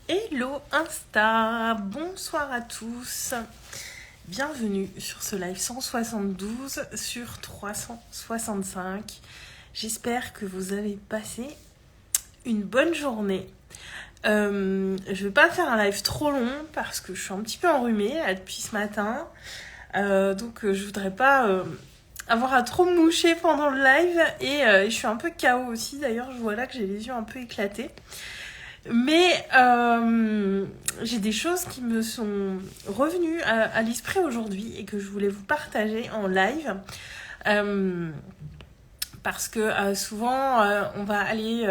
Hello Insta, bonsoir à tous, bienvenue sur ce live 172 sur 365. J'espère que vous avez passé une bonne journée. Je vais pas faire un live trop long parce que je suis un petit peu enrhumée là, depuis ce matin. Donc je voudrais pas avoir à trop me moucher pendant le live et je suis un peu KO aussi. D'ailleurs je vois là que j'ai les yeux un peu éclatés. Mais j'ai des choses qui me sont revenues à l'esprit aujourd'hui et que je voulais vous partager en live. Parce que souvent, on va aller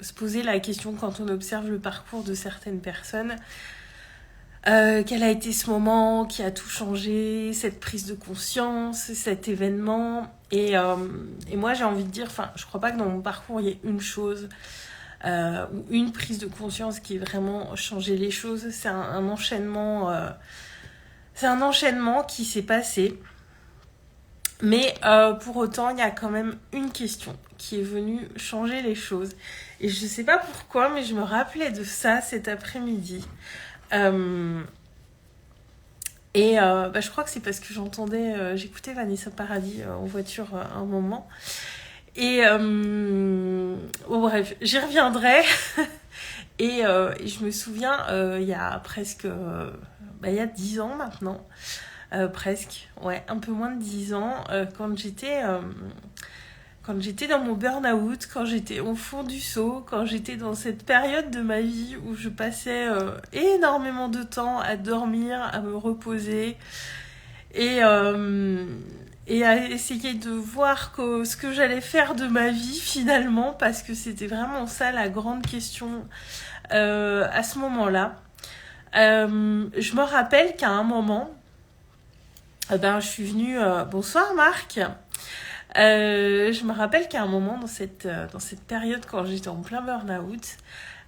se poser la question quand on observe le parcours de certaines personnes. Quel a été ce moment qui a tout changé, cette prise de conscience, cet événement. Et moi, j'ai envie de dire, je crois pas que dans mon parcours, il y ait une chose ou une prise de conscience qui ait vraiment changé les choses. C'est un enchaînement, qui s'est passé. Mais pour autant, il y a quand même une question qui est venue changer les choses. Et je sais pas pourquoi, mais je me rappelais de ça cet après-midi. Je crois que c'est parce que j'écoutais Vanessa Paradis en voiture un moment. Et bref, j'y reviendrai. Et je me souviens, il y a presque... il y a 10 ans maintenant. Presque, ouais, un peu moins de 10 ans. Quand j'étais dans mon burn-out, quand j'étais au fond du seau, quand j'étais dans cette période de ma vie où je passais énormément de temps à dormir, à me reposer et à essayer de voir ce que j'allais faire de ma vie finalement, parce que c'était vraiment ça la grande question à ce moment-là. Je me rappelle qu'à un moment, je suis venue... Bonsoir Marc. Je me rappelle qu'à un moment dans cette période, quand j'étais en plein burn-out,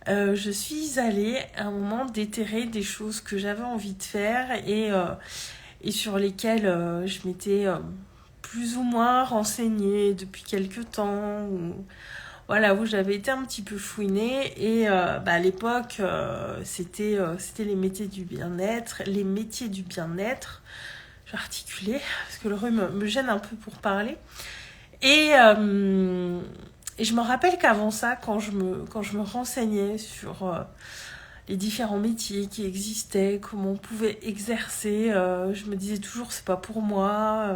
je suis allée à un moment déterrer des choses que j'avais envie de faire et sur lesquelles je m'étais plus ou moins renseignée depuis quelques temps, où j'avais été un petit peu fouinée. Et à l'époque, c'était les métiers du bien-être. Les métiers du bien-être. Je vais articuler, parce que le rhume me gêne un peu pour parler. Et je me rappelle qu'avant ça, quand je me renseignais sur les différents métiers qui existaient, comment on pouvait exercer, je me disais toujours c'est pas pour moi,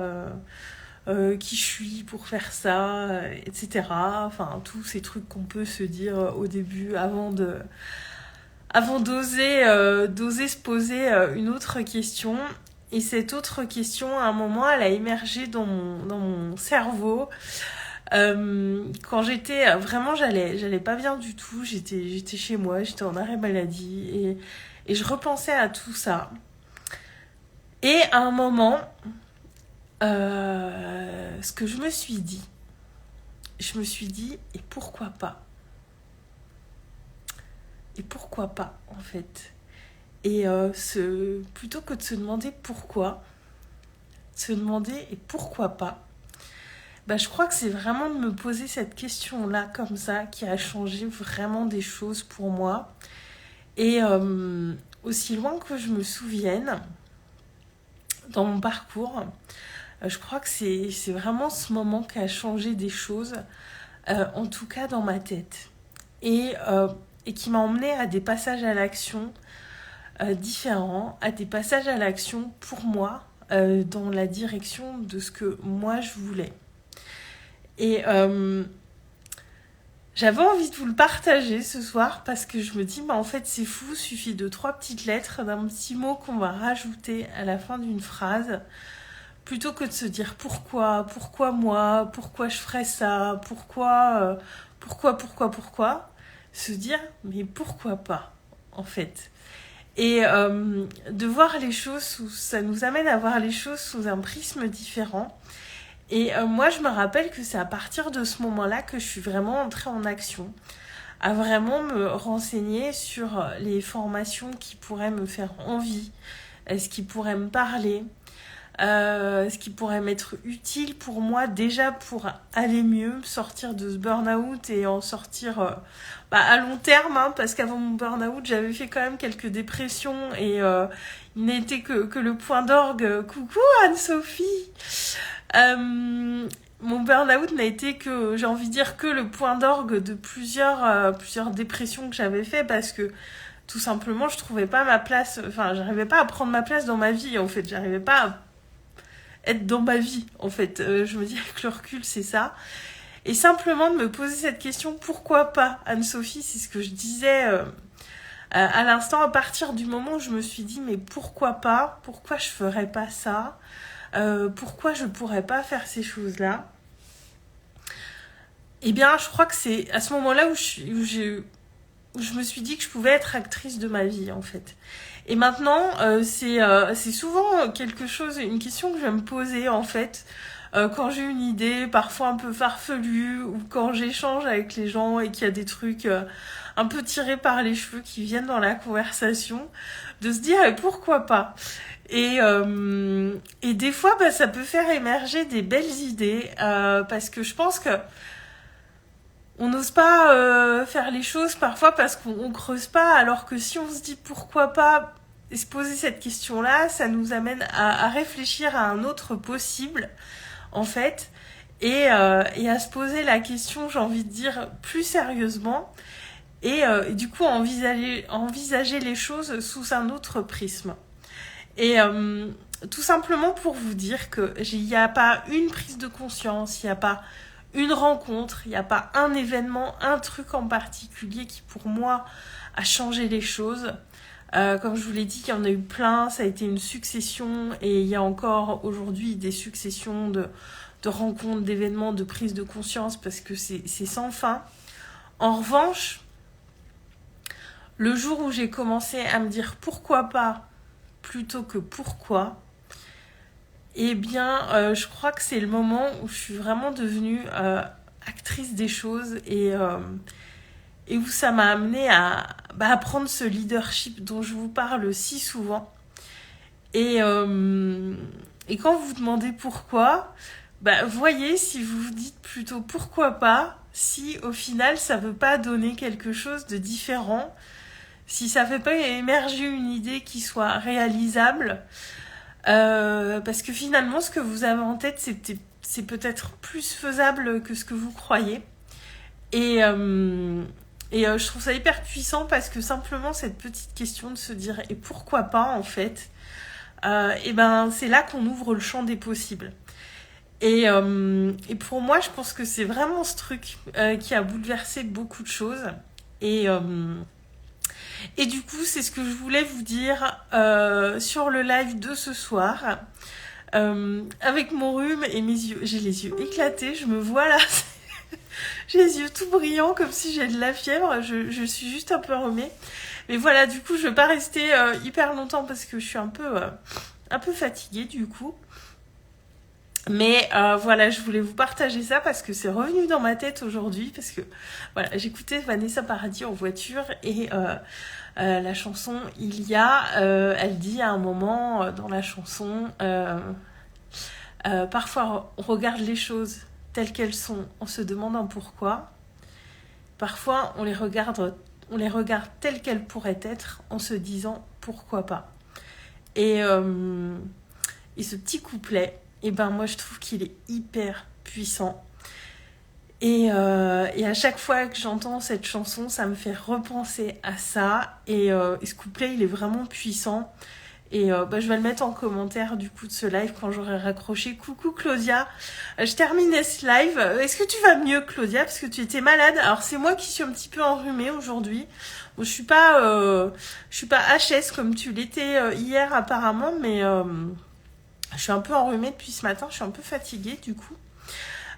qui je suis pour faire ça, etc. Enfin, tous ces trucs qu'on peut se dire au début avant d'oser se poser une autre question. Et cette autre question, à un moment, elle a émergé dans mon cerveau. Quand j'étais vraiment, j'allais pas bien du tout. J'étais chez moi, j'étais en arrêt maladie et je repensais à tout ça. Et à un moment, ce que je me suis dit, et pourquoi pas? Et pourquoi pas, en fait? Et plutôt que de se demander pourquoi, se demander et pourquoi pas, je crois que c'est vraiment de me poser cette question-là comme ça qui a changé vraiment des choses pour moi. Et aussi loin que je me souvienne, dans mon parcours, je crois que c'est vraiment ce moment qui a changé des choses, en tout cas dans ma tête. Et qui m'a emmenée à des passages à l'action différents, à des passages à l'action pour moi, dans la direction de ce que moi je voulais. Et j'avais envie de vous le partager ce soir parce que je me dis, en fait c'est fou, il suffit de 3 petites lettres, d'un petit mot qu'on va rajouter à la fin d'une phrase, plutôt que de se dire pourquoi moi, pourquoi je ferais ça, pourquoi, se dire mais pourquoi pas en fait. Et de voir les choses, ça nous amène à voir les choses sous un prisme différent. Et moi, je me rappelle que c'est à partir de ce moment-là que je suis vraiment entrée en action, à vraiment me renseigner sur les formations qui pourraient me faire envie, ce qui pourrait me parler, ce qui pourrait m'être utile pour moi déjà pour aller mieux, sortir de ce burn-out et en sortir à long terme, hein, parce qu'avant mon burn-out, j'avais fait quand même quelques dépressions et il n'était que le point d'orgue. Coucou Anne-Sophie. Mon burn-out n'a été que, j'ai envie de dire, que le point d'orgue de plusieurs dépressions que j'avais fait parce que tout simplement, je trouvais pas ma place, enfin, j'arrivais pas à prendre ma place dans ma vie, en fait. J'arrivais pas à être dans ma vie, en fait. Je me dis, avec le recul, c'est ça. Et simplement de me poser cette question, pourquoi pas, Anne-Sophie, c'est ce que je disais à l'instant, à partir du moment où je me suis dit, mais pourquoi pas, pourquoi je ferais pas ça, pourquoi je pourrais pas faire ces choses-là. Eh bien, je crois que c'est à ce moment-là où je me suis dit que je pouvais être actrice de ma vie, en fait. Et maintenant, c'est souvent une question que je vais me poser, en fait, quand j'ai une idée, parfois un peu farfelue, ou quand j'échange avec les gens et qu'il y a des trucs un peu tirés par les cheveux qui viennent dans la conversation, de se dire pourquoi pas. Et des fois, ça peut faire émerger des belles idées, parce que je pense que on n'ose pas faire les choses parfois parce qu'on creuse pas, alors que si on se dit pourquoi pas, et se poser cette question-là, ça nous amène à réfléchir à un autre possible, en fait, et à se poser la question, j'ai envie de dire, plus sérieusement, et du coup envisager les choses sous un autre prisme. Et tout simplement pour vous dire qu'il n'y a pas une prise de conscience, il n'y a pas une rencontre, il n'y a pas un événement, un truc en particulier qui pour moi a changé les choses. Comme je vous l'ai dit, il y en a eu plein, ça a été une succession et il y a encore aujourd'hui des successions de rencontres, d'événements, de prises de conscience parce que c'est sans fin. En revanche, le jour où j'ai commencé à me dire pourquoi pas plutôt que pourquoi, eh bien, je crois que c'est le moment où je suis vraiment devenue actrice des choses et où ça m'a amenée à prendre ce leadership dont je vous parle si souvent. Et quand vous vous demandez pourquoi, voyez si vous vous dites plutôt pourquoi pas, si au final ça ne veut pas donner quelque chose de différent, si ça ne fait pas émerger une idée qui soit réalisable. Parce que finalement, ce que vous avez en tête, c'est peut-être plus faisable que ce que vous croyez. Et je trouve ça hyper puissant parce que simplement cette petite question de se dire et pourquoi pas en fait, c'est là qu'on ouvre le champ des possibles. Et pour moi, je pense que c'est vraiment ce truc qui a bouleversé beaucoup de choses. Et du coup, c'est ce que je voulais vous dire sur le live de ce soir. Avec mon rhume et mes yeux, j'ai les yeux éclatés, je me vois là, j'ai les yeux tout brillants comme si j'ai de la fièvre, je suis juste un peu enrhumée. Mais voilà, du coup, je vais pas rester hyper longtemps parce que je suis un peu fatiguée du coup. Mais voilà, je voulais vous partager ça parce que c'est revenu dans ma tête aujourd'hui parce que voilà, j'écoutais Vanessa Paradis en voiture et la chanson elle dit à un moment dans la chanson parfois on regarde les choses telles qu'elles sont en se demandant pourquoi. Parfois on les regarde telles qu'elles pourraient être en se disant pourquoi pas. Et ce petit couplet, moi je trouve qu'il est hyper puissant. Et à chaque fois que j'entends cette chanson, ça me fait repenser à ça. Et ce couplet, il est vraiment puissant. Et je vais le mettre en commentaire du coup de ce live quand j'aurai raccroché. Coucou Claudia, je terminais ce live. Est-ce que tu vas mieux Claudia? Parce que tu étais malade. Alors c'est moi qui suis un petit peu enrhumée aujourd'hui. Bon, je suis pas HS comme tu l'étais hier apparemment, mais je suis un peu enrhumée depuis ce matin. Je suis un peu fatiguée du coup.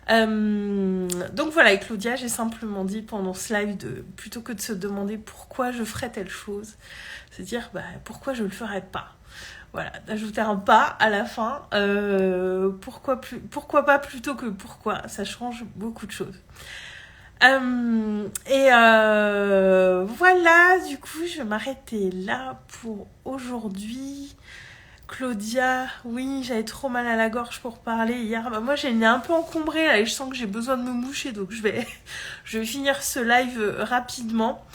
Donc voilà, et Claudia, j'ai simplement dit pendant ce live plutôt que de se demander pourquoi je ferais telle chose, se dire pourquoi je le ferais pas. Voilà, d'ajouter un pas à la fin. Pourquoi pas plutôt que pourquoi, ça change beaucoup de choses. Voilà, du coup, je vais m'arrêter là pour aujourd'hui. Claudia, oui, j'avais trop mal à la gorge pour parler hier. Bah, moi, j'ai le nez un peu encombré là et je sens que j'ai besoin de me moucher, donc je vais finir ce live rapidement.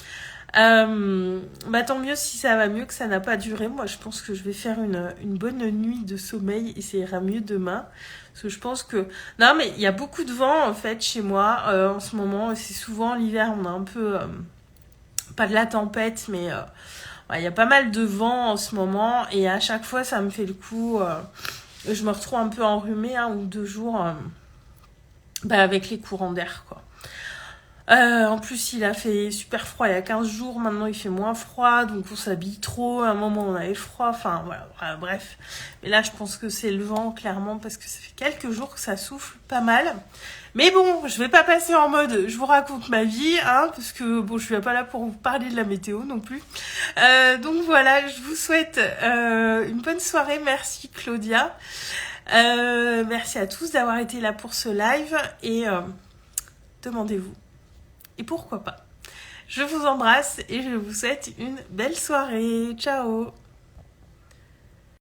Bah, tant mieux si ça va mieux, que ça n'a pas duré. Moi, je pense que je vais faire une bonne nuit de sommeil et ça ira mieux demain. Parce que je pense que... Non, mais il y a beaucoup de vent en fait chez moi en ce moment. C'est souvent l'hiver, on a un peu... pas de la tempête, mais... ouais, il y a pas mal de vent en ce moment et à chaque fois ça me fait le coup. Je me retrouve un peu enrhumée 1 ou 2 jours bah, avec les courants d'air quoi. En plus il a fait super froid il y a 15 jours, maintenant il fait moins froid donc on s'habille trop, à un moment on avait froid, enfin voilà, bref. Mais là je pense que c'est le vent clairement parce que ça fait quelques jours que ça souffle pas mal. Mais bon, je vais pas passer en mode je vous raconte ma vie, hein, parce que bon, je suis pas là pour vous parler de la météo non plus. Donc voilà, je vous souhaite une bonne soirée. Merci Claudia. Merci à tous d'avoir été là pour ce live et demandez-vous. Et pourquoi pas. Je vous embrasse et je vous souhaite une belle soirée. Ciao.